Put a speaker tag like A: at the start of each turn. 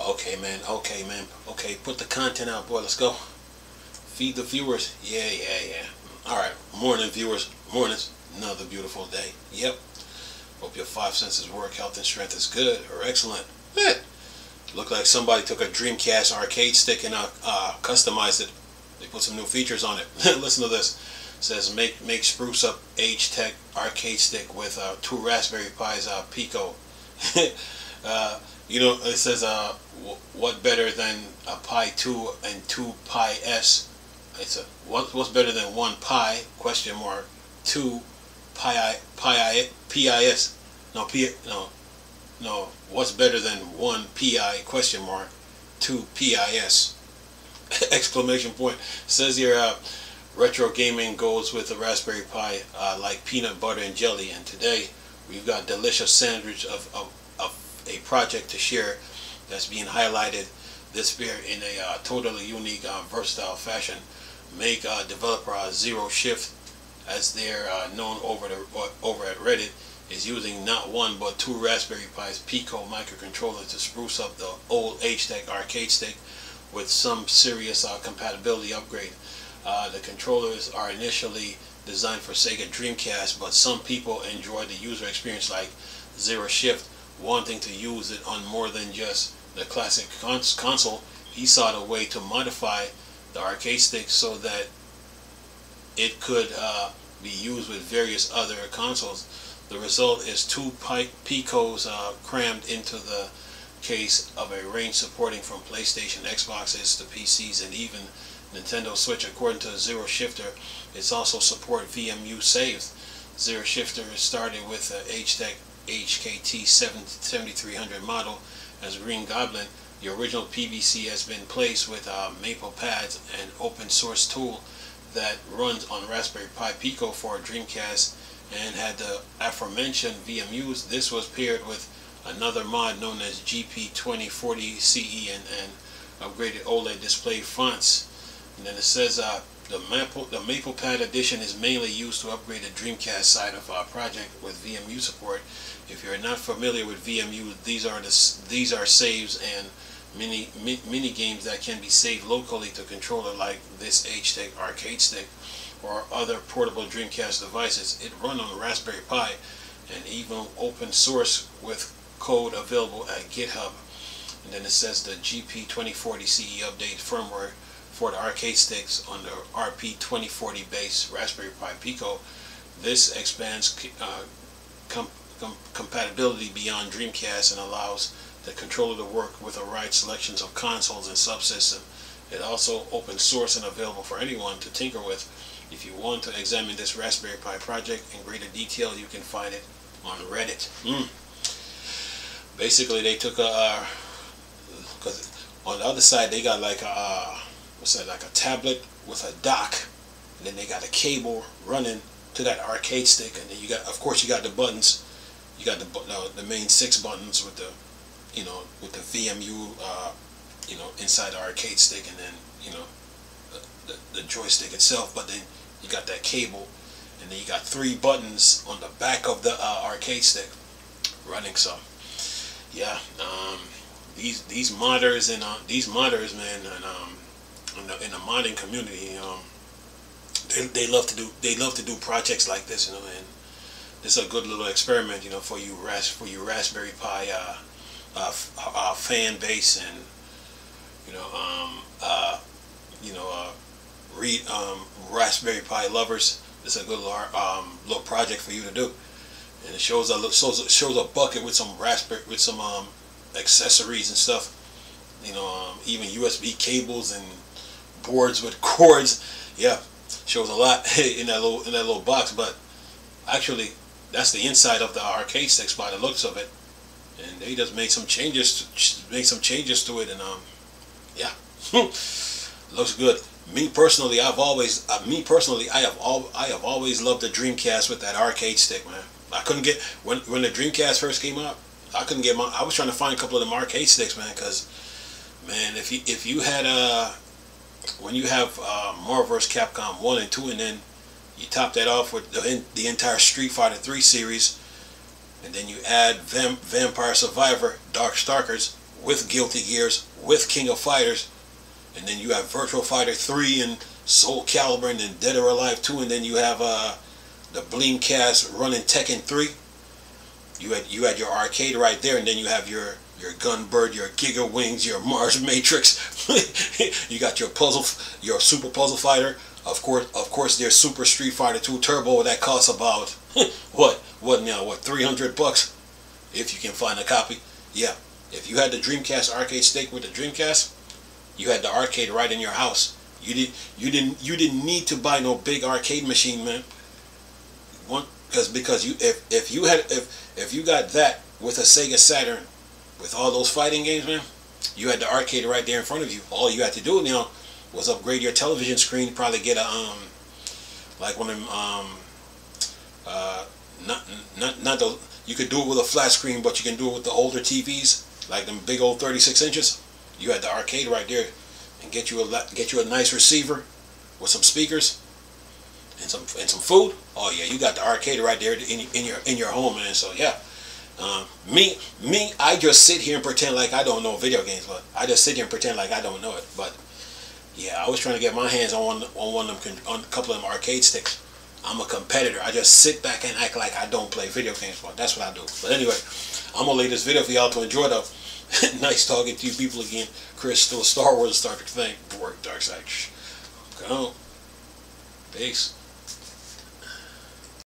A: Okay, man. Okay, man. Okay, put the content out, boy. Let's go. Feed the viewers. Yeah, yeah, yeah. All right. Morning, viewers. Mornings. Another beautiful day. Yep. Hope your five senses work. Health and strength is good or excellent. Look like somebody took a Dreamcast arcade stick and customized it. They put some new features on it. Listen to this. It says make Spruce up Agetec arcade stick with 2 Raspberry Pis Pico. You know, it says what better than a Pi 2 and 2 Pi S? It's a what's better than 1 Pi question mark 2 PIS? No. What's better than 1 Pi question mark 2 PIS? Exclamation point. Says here retro gaming goes with the Raspberry Pi like peanut butter and jelly. And today we've got delicious sandwich of a project to share that's being highlighted this year in a totally unique, versatile fashion. Make developer Zero Shift, as they're known over at Reddit, is using not 1 but 2 Raspberry Pis Pico microcontrollers to spruce up the old Agetec arcade stick with some serious compatibility upgrade. The controllers are initially designed for Sega Dreamcast, but some people enjoy the user experience like Zero Shift, wanting to use it on more than just the classic console. He sought a way to modify the arcade stick so that it could be used with various other consoles. The result is 2 Picos crammed into the case of a range supporting from PlayStation, Xboxes to PCs, and even Nintendo Switch. According to Zero Shifter, it's also support VMU saves. Zero Shifter started with Agetec HKT 7300 model as Green Goblin. The original PVC has been placed with Maple Pads, an open source tool that runs on Raspberry Pi Pico for Dreamcast, and had the aforementioned VMUs. This was paired with another mod known as GP2040CE and upgraded OLED display fonts. And then it says the Maple Pad edition is mainly used to upgrade the Dreamcast side of our project with VMU support. If you're not familiar with VMU, these are saves and mini games that can be saved locally to controller like this Agetec arcade stick or other portable Dreamcast devices. It runs on Raspberry Pi and even open source with code available at GitHub. And then it says the GP2040CE update firmware for the arcade sticks on the RP2040 base Raspberry Pi Pico. This expands compatibility beyond Dreamcast and allows the controller to work with a wide selections of consoles and subsystems. It also open source and available for anyone to tinker with. If you want to examine this Raspberry Pi project in greater detail, you can find it on Reddit. Basically, they took because on the other side they got like a like a tablet with a dock, and then they got a cable running to that arcade stick, and then you got, of course, you got the buttons. You got the main 6 buttons with the, with the VMU, inside the arcade stick, and then, the joystick itself. But then you got that cable, and then you got 3 buttons on the back of the arcade stick running. So, yeah, these modders and man, and in the modding community, they love to do projects like this, and this is a good little experiment, for you Raspberry Pi fan base, and Raspberry Pi lovers. This is a good little project for you to do, and it shows a bucket with some accessories and stuff, even USB cables and boards with cords. Yeah, shows a lot in that little box. But actually, that's the inside of the arcade sticks by the looks of it, and they just made some changes to it, and yeah, looks good. Me personally, I have always loved the Dreamcast with that arcade stick, man. I couldn't get when the Dreamcast first came out. I couldn't get I was trying to find a couple of them arcade sticks, man, because, man, if you had when you have Marvel vs. Capcom 1 and 2, and then you top that off with the entire Street Fighter 3 series, and then you add Vampire Survivor, Darkstalkers, with Guilty Gears, with King of Fighters, and then you have Virtual Fighter 3 and Soul Calibur, and then Dead or Alive 2, and then you have the Bleamcast running Tekken 3. You had your arcade right there, and then you have your Gunbird, your Giga Wings, your Mars Matrix. You got your Super Puzzle Fighter. Of course, there's Super Street Fighter 2 Turbo that costs about what now? What, $300 if you can find a copy. Yeah, if you had the Dreamcast arcade stick with the Dreamcast, you had the arcade right in your house. You didn't need to buy no big arcade machine, man. Because if you got that with a Sega Saturn with all those fighting games, man, you had the arcade right there in front of you. All you had to do now was upgrade your television screen. Probably get a like one of them not the, you could do it with a flat screen, but you can do it with the older TVs, like them big old 36 inches. You had the arcade right there, and get you a nice receiver with some speakers and some food. Oh yeah, you got the arcade right there in your home, man. So yeah, me, I just sit here and pretend like I don't know video games, but I just sit here and pretend like I don't know it. But yeah, I was trying to get my hands on a couple of them arcade sticks. I'm a competitor. I just sit back and act like I don't play video games, but that's what I do. But anyway, I'm gonna leave this video for y'all to enjoy though. Nice talking to you people again. Chris, still a Star Wars Star Trek thing. Dark Side. Go. Peace.